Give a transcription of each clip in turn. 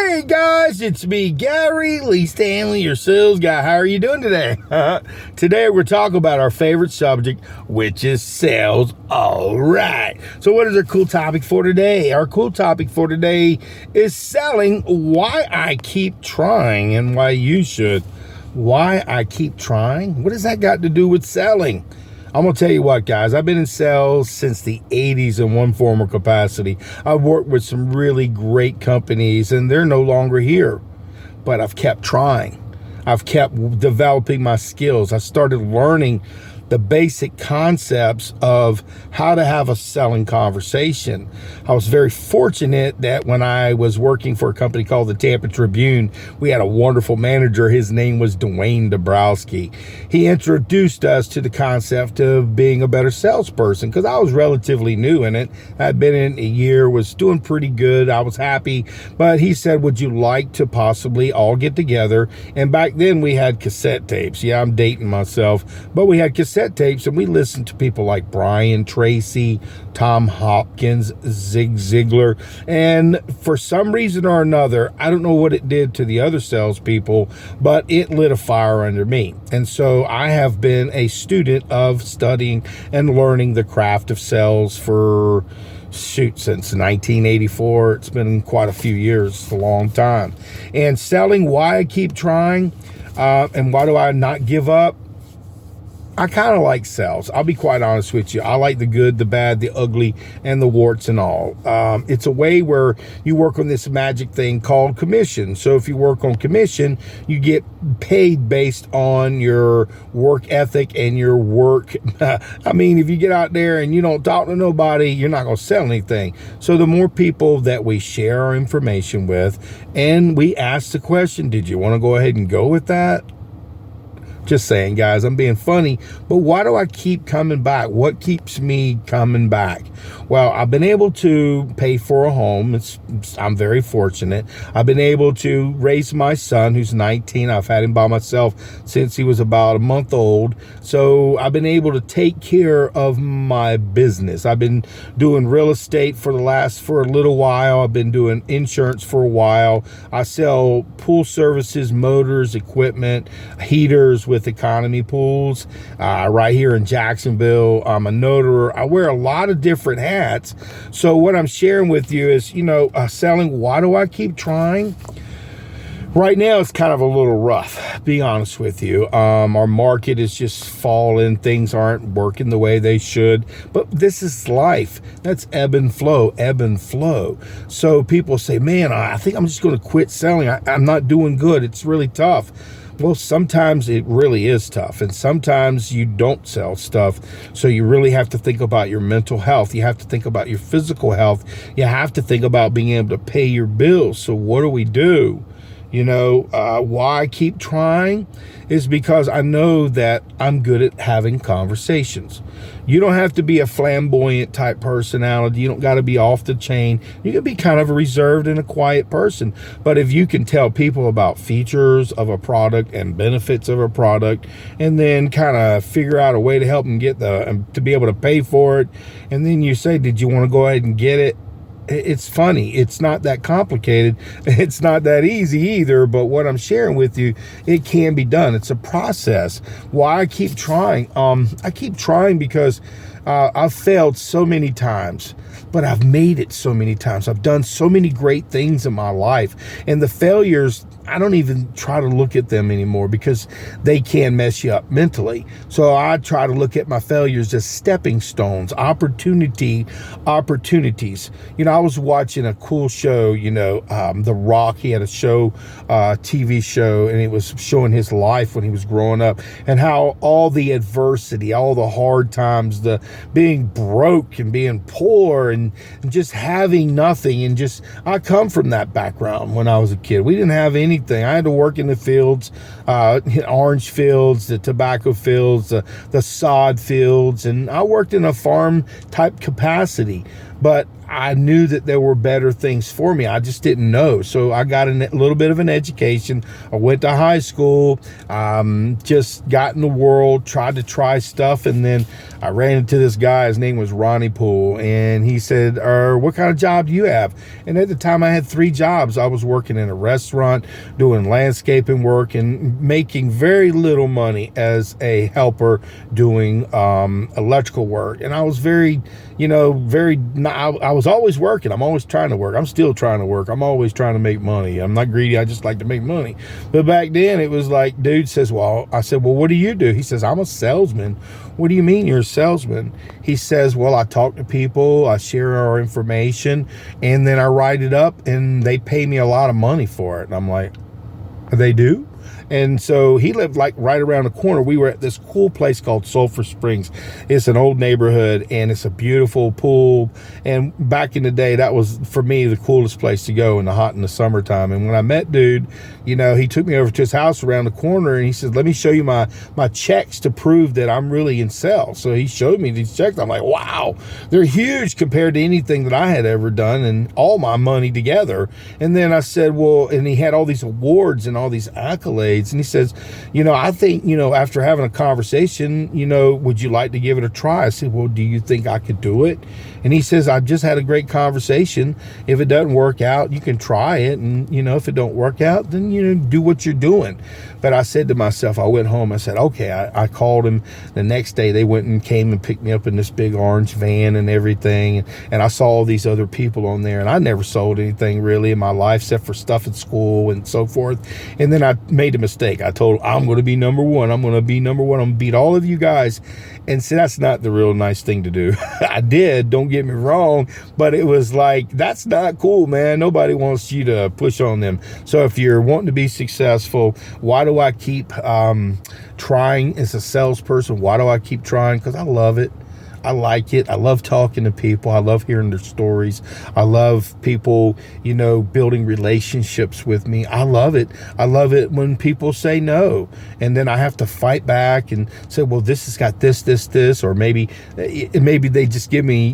Hey guys, it's me, Gary Lee Stanley, your sales guy. How are you doing today? Today we're talking about our favorite subject, which is sales. All right. So what is our cool topic for today? Our cool topic for today is selling, why I keep trying and why you should. Why I keep trying? What has that got to do with selling? I'm going to tell you what, guys. I've been in sales since the 80s in one form or capacity. I've worked with some really great companies, and they're no longer here. But I've kept trying. I've kept developing my skills. I started learning the basic concepts of how to have a selling conversation. I was very fortunate that when I was working for a company called the Tampa Tribune, we had a wonderful manager. His name was Dwayne Dabrowski. He introduced us to the concept of being a better salesperson because I was relatively new in it. I'd been in a year, was doing pretty good. I was happy, but he said, would you like to possibly all get together? And back then we had cassette tapes. Yeah, I'm dating myself, but we had cassette tapes, and we listened to people like Brian Tracy, Tom Hopkins, Zig Ziglar, and for some reason or another, I don't know what it did to the other salespeople, but it lit a fire under me. And so I have been a student of studying and learning the craft of sales for since 1984. It's been quite a few years, a long time. And selling, why I keep trying, and why do I not give up? I kind of like sales. I'll be quite honest with you. I like the good, the bad, the ugly, and the warts and all. It's a way where you work on this magic thing called commission. So if you work on commission, you get paid based on your work ethic and your work. I mean, if you get out there and you don't talk to nobody, you're not going to sell anything. So the more people that we share our information with, and we ask the question, did you want to go ahead and go with that? Just saying, guys, I'm being funny, but why do I keep coming back? What keeps me coming back? Well, I've been able to pay for a home. I'm very fortunate. I've been able to raise my son, who's 19. I've had him by myself since he was about a month old. So I've been able to take care of my business. I've been doing real estate for a little while. I've been doing insurance for a while. I sell pool services, motors, equipment, heaters with economy pools right here in Jacksonville. I'm a notary. I wear a lot of different hats. So what I'm sharing with you is, selling, why do I keep trying? Right now, it's kind of a little rough, be honest with you. Our market is just falling. Things aren't working the way they should. But this is life. That's ebb and flow, ebb and flow. So people say, man, I think I'm just going to quit selling. I'm not doing good. It's really tough. Well, sometimes it really is tough, and sometimes you don't sell stuff, so you really have to think about your mental health. You have to think about your physical health. You have to think about being able to pay your bills. So what do? Why I keep trying is because I know that I'm good at having conversations. You don't have to be a flamboyant type personality. You don't got to be off the chain. You can be kind of a reserved and a quiet person. But if you can tell people about features of a product and benefits of a product, and then kind of figure out a way to help them get to be able to pay for it, and then you say, did you want to go ahead and get it? It's funny. It's not that complicated. It's not that easy either. But what I'm sharing with you, it can be done. It's a process. Why I keep trying? I keep trying because I've failed so many times, but I've made it so many times. I've done so many great things in my life, and the failures, I don't even try to look at them anymore because they can mess you up mentally. So I try to look at my failures as stepping stones, opportunities. I was watching a cool show, The Rock. He had a show, TV show, and it was showing his life when he was growing up and how all the adversity, all the hard times, the being broke and being poor and just having nothing. And I come from that background when I was a kid. We didn't have anything. I had to work in the fields, orange fields, the tobacco fields, the sod fields, and I worked in a farm type capacity. But I knew that there were better things for me. I just didn't know. So I got a little bit of an education. I went to high school, just got in the world, tried to try stuff. And then I ran into this guy. His name was Ronnie Poole. And he said, what kind of job do you have? And at the time I had 3 jobs. I was working in a restaurant, doing landscaping work, and making very little money as a helper doing electrical work. And I was very, I was always working. I'm always trying to work. I'm still trying to work. I'm always trying to make money. I'm not greedy. I just like to make money. But back then it was like, dude says, I said, well, what do you do? He says, I'm a salesman. What do you mean you're a salesman? He says, well, I talk to people, I share our information, and then I write it up, and they pay me a lot of money for it. And I'm like, they do? And so he lived like right around the corner. We were at this cool place called Sulphur Springs. It's an old neighborhood, and it's a beautiful pool. And back in the day, that was, for me, the coolest place to go in the summertime. And when I met dude, he took me over to his house around the corner, and he said, let me show you my checks to prove that I'm really in sales. So he showed me these checks. I'm like, wow, they're huge compared to anything that I had ever done, and all my money together. And then I said, well, and he had all these awards and all these accolades. And he says, I think, after having a conversation, would you like to give it a try? I said, well, do you think I could do it? And he says, I've just had a great conversation. If it doesn't work out, you can try it. And, if it don't work out, then, do what you're doing. But I said to myself, I went home, I said, okay, I called him the next day. They went and came and picked me up in this big orange van and everything. And I saw all these other people on there, and I never sold anything really in my life except for stuff at school and so forth. And then I made a mistake. I told him, I'm going to be number one. I'm going to be number one. I'm going to beat all of you guys. And see, that's not the real nice thing to do. I did, don't get me wrong, but it was like, that's not cool, man. Nobody wants you to push on them. So if you're wanting to be successful, why do I keep trying as a salesperson? Why do I keep trying? Because I love it. I like it. I love talking to people. I love hearing their stories. I love people, building relationships with me. I love it. I love it when people say no. And then I have to fight back and say, well, this has got this, or maybe they just give me,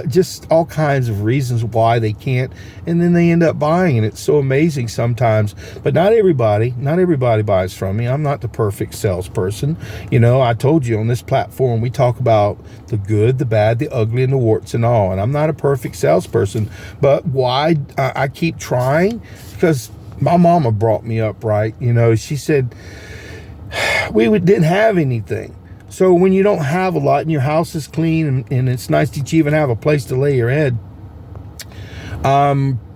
just all kinds of reasons why they can't. And then they end up buying. And it's so amazing sometimes. But not everybody buys from me. I'm not the perfect salesperson. I told you on this platform, we talk about the good, the bad, the ugly, and the warts and all. And I'm not a perfect salesperson, but why I keep trying? Because my mama brought me up right. She said we didn't have anything. So when you don't have a lot and your house is clean and it's nice that you even have a place to lay your head,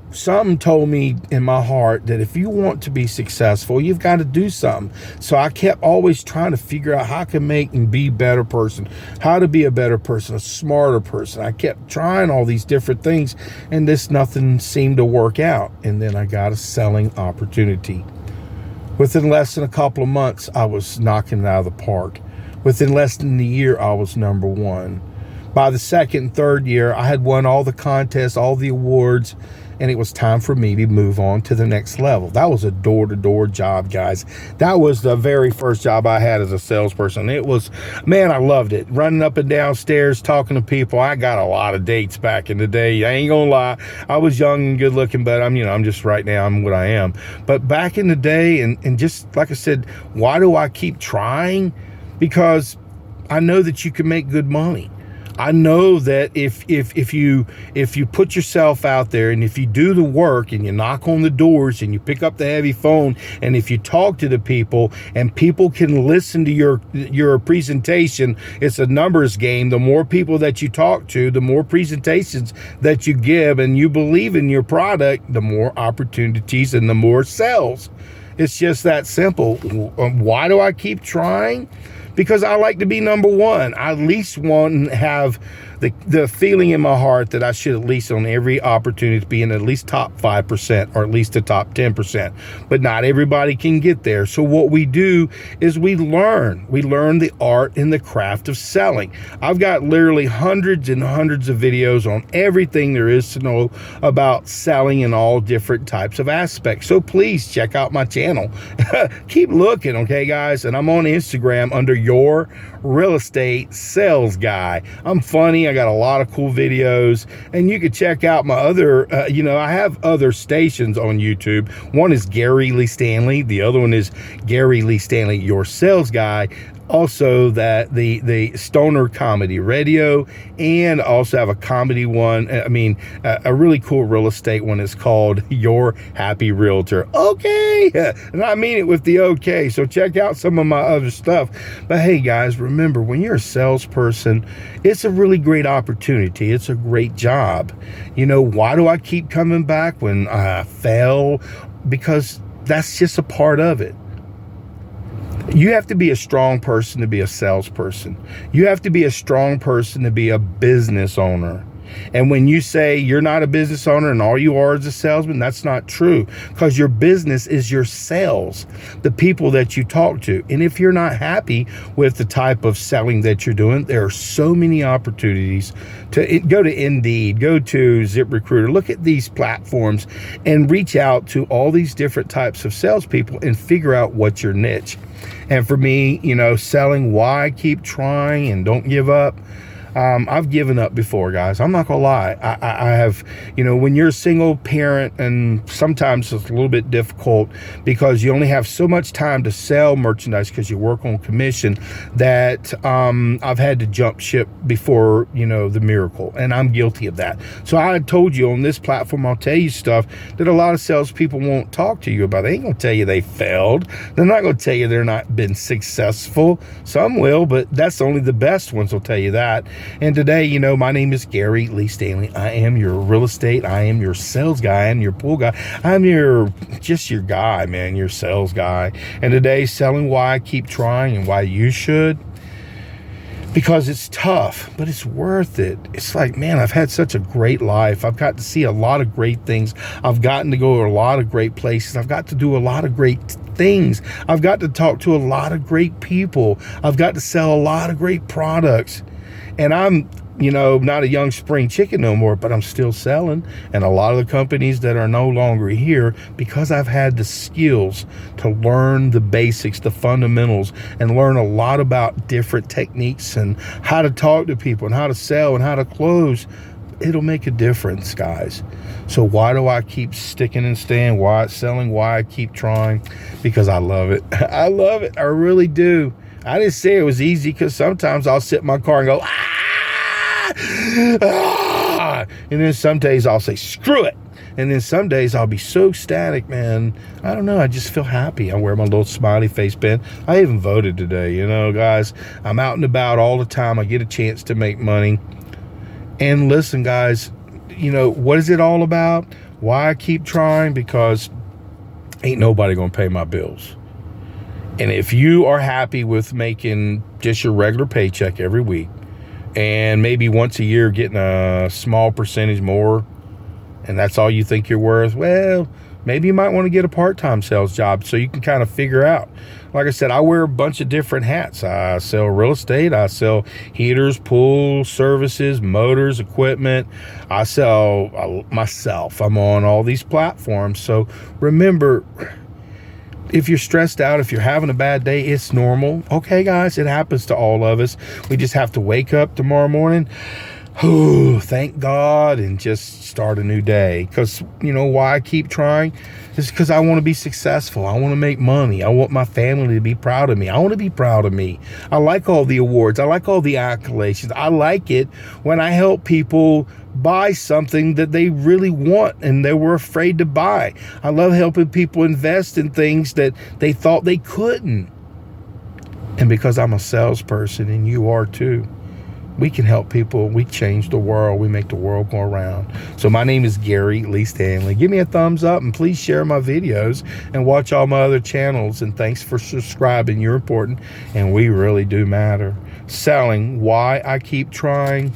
something told me in my heart that if you want to be successful, you've got to do something. So I kept always trying to figure out how I can make and be a better person, how to be a better person, a smarter person. I kept trying all these different things, and nothing seemed to work out. And then I got a selling opportunity. Within less than a couple of months, I was knocking it out of the park. Within less than a year, I was number one. By the second and third year, I had won all the contests, all the awards, and it was time for me to move on to the next level. That was a door-to-door job, guys. That was the very first job I had as a salesperson. It was, man, I loved it. Running up and down stairs, talking to people. I got a lot of dates back in the day. I ain't gonna lie. I was young and good looking, but I'm just right now, I'm what I am. But back in the day, and just like I said, why do I keep trying? Because I know that you can make good money. I know that if you put yourself out there, and if you do the work and you knock on the doors and you pick up the heavy phone, and if you talk to the people and people can listen to your presentation, it's a numbers game. The more people that you talk to, the more presentations that you give, and you believe in your product, the more opportunities and the more sales. It's just that simple. Why do I keep trying? Because I like to be number one. I at least want to have the feeling in my heart that I should at least on every opportunity be in at least top 5% or at least the top 10%. But not everybody can get there. So what we do is we learn. We learn the art and the craft of selling. I've got literally hundreds and hundreds of videos on everything there is to know about selling in all different types of aspects. So please check out my channel. Keep looking, okay, guys? And I'm on Instagram under Your Real Estate Sales Guy. I'm funny. me. I got a lot of cool videos, and you can check out my other, I have other stations on YouTube. One is Gary Lee Stanley. The other one is Gary Lee Stanley, Your Sales Guy. Also that the stoner comedy radio, and also have a comedy one. A really cool real estate one is called Your Happy Realtor. Okay, and I mean it with the okay. So check out some of my other stuff. But hey guys, remember, when you're a salesperson, it's a really great opportunity. It's a great job. Why do I keep coming back when I fail? Because that's just a part of it. You have to be a strong person to be a salesperson. You have to be a strong person to be a business owner. And when you say you're not a business owner and all you are is a salesman, that's not true, because your business is your sales, the people that you talk to. And if you're not happy with the type of selling that you're doing, there are so many opportunities to go to Indeed, go to ZipRecruiter, look at these platforms and reach out to all these different types of salespeople and figure out what's your niche. And for me, selling why I keep trying and don't give up. I've given up before, guys. I'm not gonna lie. I have, when you're a single parent, and sometimes it's a little bit difficult because you only have so much time to sell merchandise because you work on commission, that I've had to jump ship before, the miracle, and I'm guilty of that. So I told you on this platform, I'll tell you stuff that a lot of salespeople won't talk to you about. They ain't gonna tell you they failed. They're not gonna tell you they're not been successful. Some will, but that's only the best ones will tell you that. And today, my name is Gary Lee Stanley. I am your real estate. I am your sales guy. I am your pool guy. I'm just your guy, man, your sales guy. And today, selling why I keep trying and why you should. Because it's tough, but it's worth it. It's like, man, I've had such a great life. I've got to see a lot of great things. I've gotten to go to a lot of great places. I've got to do a lot of great things. I've got to talk to a lot of great people. I've got to sell a lot of great products. And I'm, not a young spring chicken no more, but I'm still selling. And a lot of the companies that are no longer here, because I've had the skills to learn the basics, the fundamentals, and learn a lot about different techniques and how to talk to people and how to sell and how to close. It'll make a difference, guys. So why do I keep sticking and staying? Why selling? Why I keep trying? Because I love it. I love it. I really do. I didn't say it was easy, because sometimes I'll sit in my car and go, and then some days I'll say, screw it. And then some days I'll be so ecstatic, man. I don't know. I just feel happy. I wear my little smiley face pin. I even voted today, guys. I'm out and about all the time. I get a chance to make money. And listen, guys, what is it all about? Why I keep trying? Because ain't nobody going to pay my bills. And if you are happy with making just your regular paycheck every week, and maybe once a year getting a small percentage more, and that's all you think you're worth, well, maybe you might want to get a part-time sales job so you can kind of figure out. Like I said, I wear a bunch of different hats. I sell real estate. I sell heaters, pool services, motors, equipment. I sell myself. I'm on all these platforms. So remember, if you're stressed out, if you're having a bad day, it's normal. Okay, guys, it happens to all of us. We just have to wake up tomorrow morning, thank God, and just start a new day. Because, why I keep trying is because I want to be successful. I want to make money. I want my family to be proud of me. I want to be proud of me. I like all the awards. I like all the accolades. I like it when I help people buy something that they really want and they were afraid to buy. I love helping people invest in things that they thought they couldn't. And because I'm a salesperson, and you are too, we can help people. We change the world. We make the world go around. So my name is Gary Lee Stanley. Give me a thumbs up, and please share my videos and watch all my other channels. And thanks for subscribing. You're important, and we really do matter. Selling why I keep trying.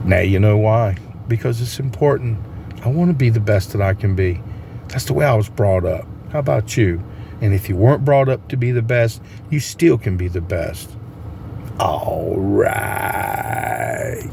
Now you know why. Because it's important. I want to be the best that I can be. That's the way I was brought up. How about you? And if you weren't brought up to be the best, you still can be the best. All right.